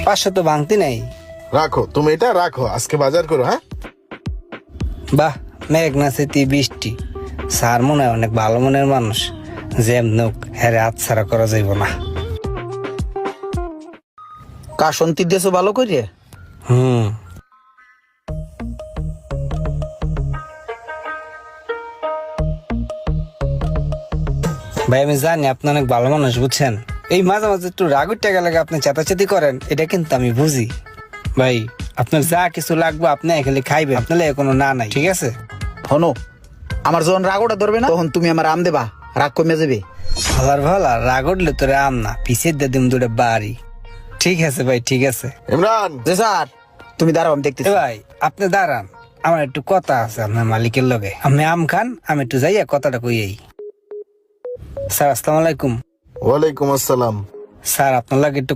500 তো ভাঙতি নাই। রাখো, তুমি এটা রাখো, আজকে বাজার করো। হ্যাঁ, বাহ, মেঘ না সেতি বৃষ্টি। স্যার মনে হয় অনেক ভালো মনের মানুষ, যেমনুক হ্যাঁ হাত ছাড়া করা যাইব না। কাশন্তি দেশো ভালো করে। হুম, ভাই আমি জানি আপনি অনেক ভালো মানুষ, বুঝছেন। এই মাঝে মাঝে একটু রাগ উঠে গেলে আপনি চেতাচেতি করেন, এটা কিন্তু আমি বুঝি। ভাই আপনার যা কিছু লাগবে আপনি খালি খাইবেন, আপনার কোনো না নাই, ঠিক আছে? হনো, আমার যখন রাগটা ধরবে না তখন তুমি আমার আম দেবা, রাগ কমে যাবে। ভালার ভালা রাগ উঠলে তোরে আম না, পিছিয়ে দিয়ে দিম দুটো বাড়ি। ঠিক আছে ভাই, ঠিক আছে। ইমরান। যে স্যার তুমি দাঁড়াও, আমি এ দেখতেছি। ভাই আপনি দাঁড়ান, আমার একটু কথা আছে আপনার মালিকের লগে। আপনি আম খান, আমি একটু যাইয়া কথাটা কইয়াই। স্যার আসসালামু আলাইকুম। ওয়ালাইকুম আসসালাম। স্যার আপনার লাগে একটু